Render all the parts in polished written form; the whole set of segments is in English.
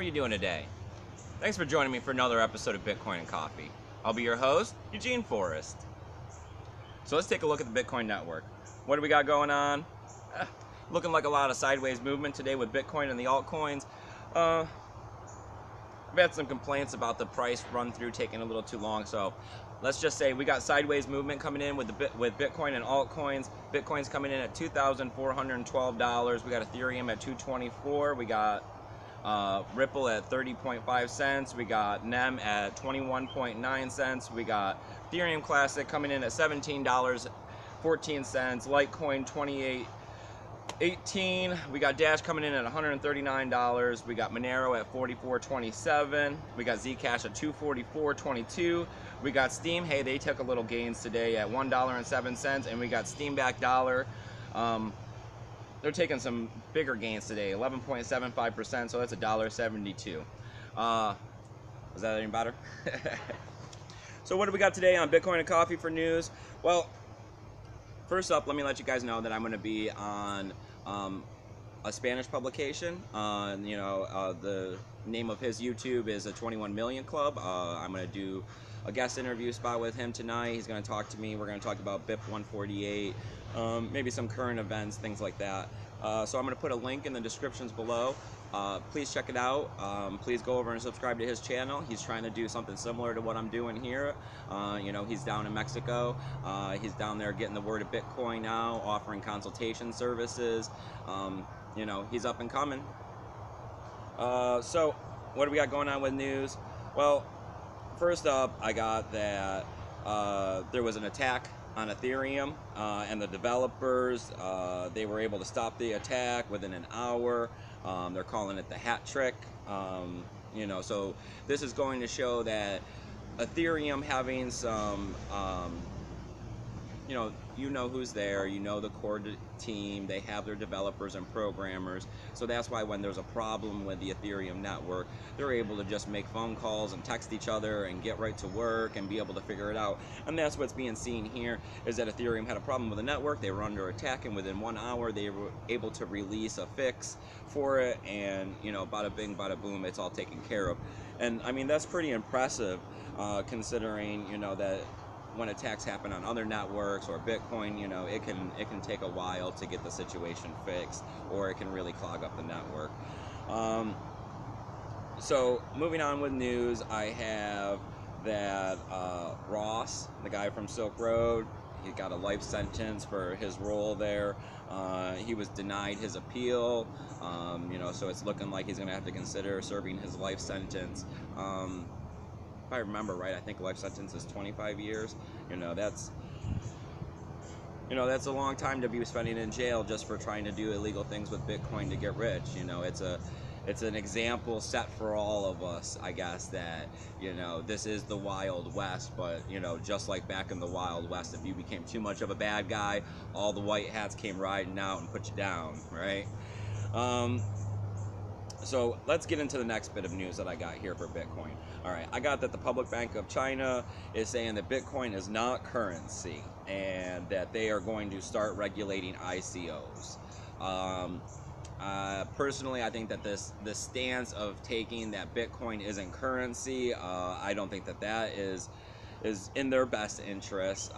are you doing today? Thanks for joining me for another episode of Bitcoin and Coffee. I'll be your host, Eugene Forrest. So let's take a look at the Bitcoin network. What do we got going on? Looking like a lot of sideways movement today with Bitcoin and the altcoins. I've had some complaints about the price run through taking a little too long, so let's just say we got sideways movement coming in with Bitcoin and altcoins. Bitcoin's coming in at $2,412. We got Ethereum at $224. We got Ripple at 30.5 cents. We got NEM at 21.9 cents. We got Ethereum Classic coming in at $17.14. Litecoin 28.18. We got Dash coming in at $139. We got Monero at $44.27. We got Zcash at $244.22. We got Steam. Hey, they took a little gains today at $1.07, and we got Steam back dollar. They're taking some bigger gains today, 11.75%, so that's $1.72. Was that any better? So what do we got today on Bitcoin and Coffee for news? Well, first up, let me let you guys know that I'm going to be on a Spanish publication. The name of his YouTube is a 21 Million Club. I'm going to do a guest interview spot with him tonight. He's going to talk to me. We're going to talk about BIP 148, maybe some current events, things like that. So I'm going to put a link in the descriptions below. Please check it out. Please go over and subscribe to his channel. He's trying to do something similar to what I'm doing here. He's down in Mexico. He's down there getting the word of Bitcoin now, offering consultation services. He's up and coming. So what do we got going on with news? Well, first up, I got that there was an attack on Ethereum, and the developers, they were able to stop the attack within an hour. They're calling it the hat trick. So this is going to show that Ethereum having some, you know who's there, the core team, they have their developers and programmers, so that's why when there's a problem with the Ethereum network, they're able to just make phone calls and text each other and get right to work and be able to figure it out. And that's what's being seen here, is that Ethereum had a problem with the network, they were under attack, and within 1 hour they were able to release a fix for it, and bada bing, bada boom, it's all taken care of. And I mean, that's pretty impressive, considering that when attacks happen on other networks or Bitcoin, it can take a while to get the situation fixed, or it can really clog up the network. So moving on with news, I have that Ross, the guy from Silk Road, he got a life sentence for his role there. He was denied his appeal, so it's looking like he's going to have to consider serving his life sentence. If I remember right, I think life sentence is 25 years. That's a long time to be spending in jail just for trying to do illegal things with Bitcoin to get rich. It's an example set for all of us, I guess, that this is the Wild West, but just like back in the Wild West, if you became too much of a bad guy, all the white hats came riding out and put you down, right? So let's get into the next bit of news that I got here for Bitcoin. All right, I got that the Public Bank of China is saying that Bitcoin is not currency and that they are going to start regulating ICOs. Personally, I think that this stance of taking that Bitcoin isn't currency, I don't think that is in their best interest,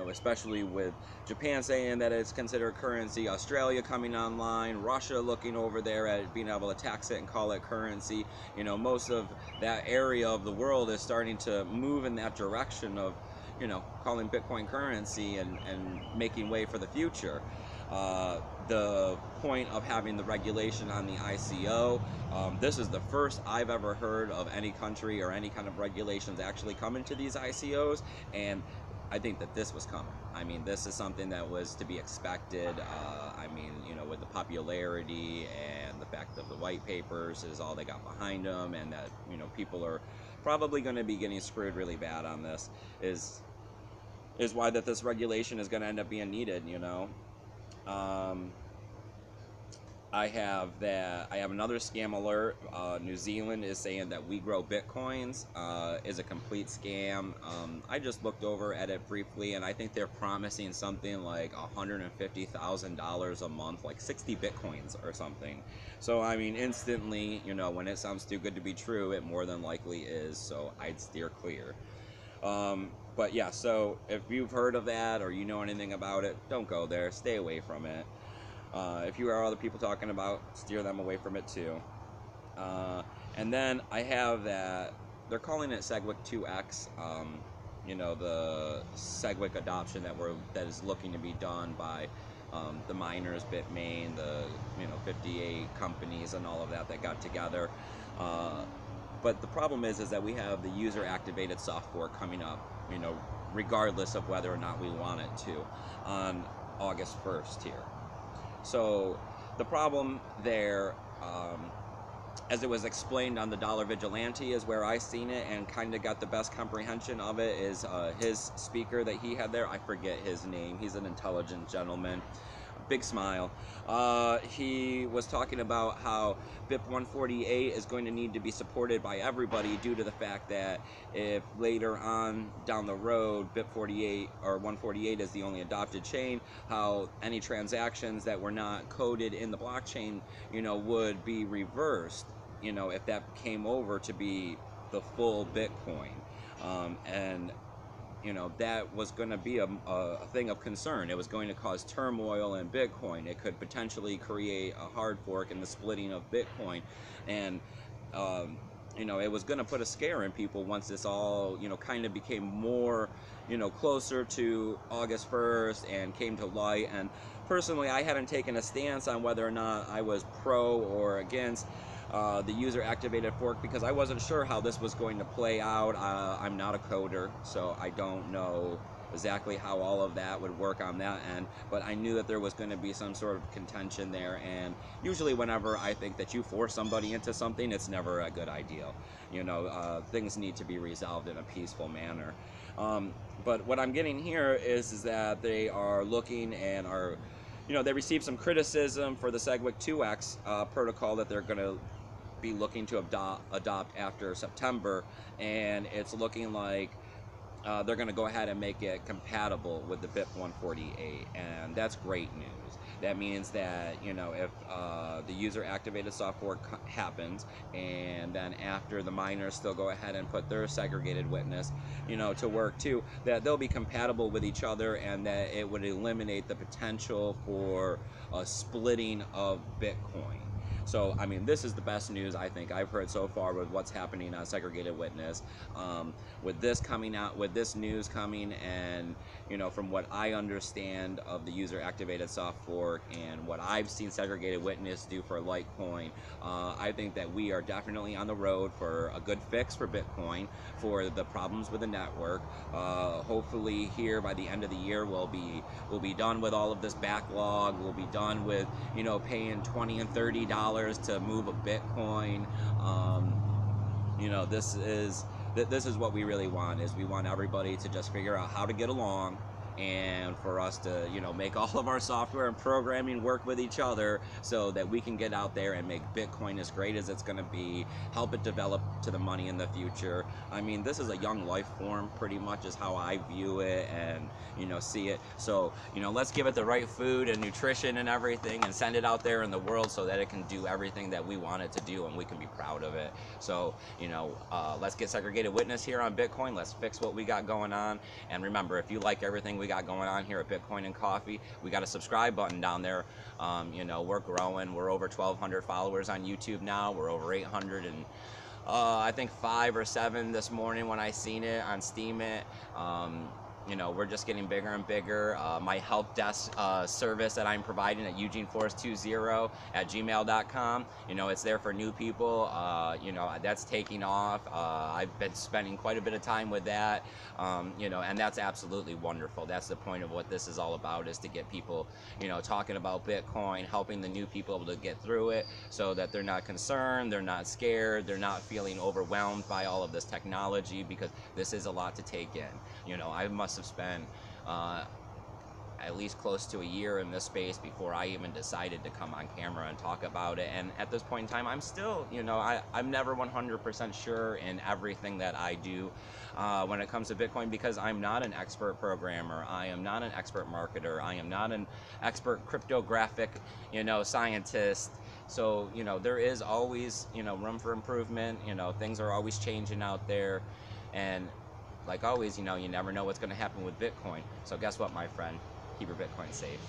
especially with Japan saying that it's considered currency, Australia coming online, Russia looking over there at being able to tax it and call it currency. Most of that area of the world is starting to move in that direction of, calling Bitcoin currency and making way for the future. The point of having the regulation on the ICO, this is the first I've ever heard of any country or any kind of regulations actually coming to these ICOs, and I think that this was coming. I mean, this is something that was to be expected. With the popularity and the fact of the white papers is all they got behind them, and that people are probably going to be getting screwed really bad on this, is why that this regulation is going to end up being needed. I have another scam alert. New Zealand is saying that we grow bitcoins is a complete scam. I just looked over at it briefly, and I think they're promising something like $150,000 a month, like 60 bitcoins or something. So I mean, instantly, when it sounds too good to be true, it more than likely is. So I'd steer clear. But yeah, so if you've heard of that or you know anything about it, don't go there. Stay away from it. If you hear other people talking about, steer them away from it too. And then I have that they're calling it SegWit 2X. The SegWit adoption that is looking to be done by the miners, Bitmain, the 58 companies, and all of that got together. But the problem is that we have the user activated software coming up, regardless of whether or not we want it to, on August 1st here. So the problem there, as it was explained on the Dollar Vigilante, is where I seen it and kind of got the best comprehension of it, is his speaker that he had there. I forget his name. He's an intelligent gentleman. Big smile. He was talking about how BIP 148 is going to need to be supported by everybody due to the fact that if later on down the road BIP 48 or 148 is the only adopted chain, how any transactions that were not coded in the blockchain, would be reversed, if that came over to be the full Bitcoin. And that was going to be a thing of concern. It was going to cause turmoil in Bitcoin. It could potentially create a hard fork in the splitting of Bitcoin. And, it was going to put a scare in people once this all, kind of became more, closer to August 1st and came to light. And personally, I hadn't taken a stance on whether or not I was pro or against the user activated fork because I wasn't sure how this was going to play out. I'm not a coder, so I don't know exactly how all of that would work on that end, but I knew that there was going to be some sort of contention there, and usually whenever I think that you force somebody into something, it's never a good idea. Things need to be resolved in a peaceful manner. But what I'm getting here is that they are looking and are they received some criticism for the SegWit 2X protocol that they're going to be looking to adopt after September, and it's looking like they're going to go ahead and make it compatible with the BIP 148, and that's great news. That means that if the user activated software happens, and then after the miners still go ahead and put their segregated witness to work too, that they'll be compatible with each other, and that it would eliminate the potential for a splitting of Bitcoin. So, I mean, this is the best news I think I've heard so far with what's happening on segregated witness. With this coming out, with this news coming, and from what I understand of the user activated soft fork and what I've seen segregated witness do for Litecoin, I think that we are definitely on the road for a good fix for Bitcoin, for the problems with the network. Hopefully here by the end of the year we'll be done with all of this backlog. We'll be done with paying $20 and $30 to move a Bitcoin. This is what we really want. Is we want everybody to just figure out how to get along, and for us to make all of our software and programming work with each other so that we can get out there and make Bitcoin as great as it's going to be, help it develop to the money in the future. I mean, this is a young life form, pretty much is how I view it and see it. So let's give it the right food and nutrition and everything, and send it out there in the world so that it can do everything that we want it to do, and we can be proud of it. So let's get segregated witness here on Bitcoin. Let's fix what we got going on. And remember, if you like everything we got going on here at Bitcoin and Coffee, we got a subscribe button down there. We're growing. We're over 1,200 followers on YouTube now. We're over 800 and I think 5 or 7 this morning when I seen it on Steam it. We're just getting bigger and bigger. My help desk service that I'm providing at eugeneforest20@gmail.com, it's there for new people. That's taking off. I've been spending quite a bit of time with that, and that's absolutely wonderful. That's the point of what this is all about, is to get people, talking about Bitcoin, helping the new people able to get through it so that they're not concerned, they're not scared, they're not feeling overwhelmed by all of this technology, because this is a lot to take in. I must have spent at least close to a year in this space before I even decided to come on camera and talk about it. And at this point in time, I'm still, you know, I'm never 100% sure in everything that I do when it comes to Bitcoin, because I'm not an expert programmer. I am not an expert marketer. I am not an expert cryptographic, you know, scientist. So, you know, there is always, you know, room for improvement. You know, things are always changing out there. And like always, you know, you never know what's going to happen with Bitcoin. So guess what, my friend? Keep your Bitcoin safe.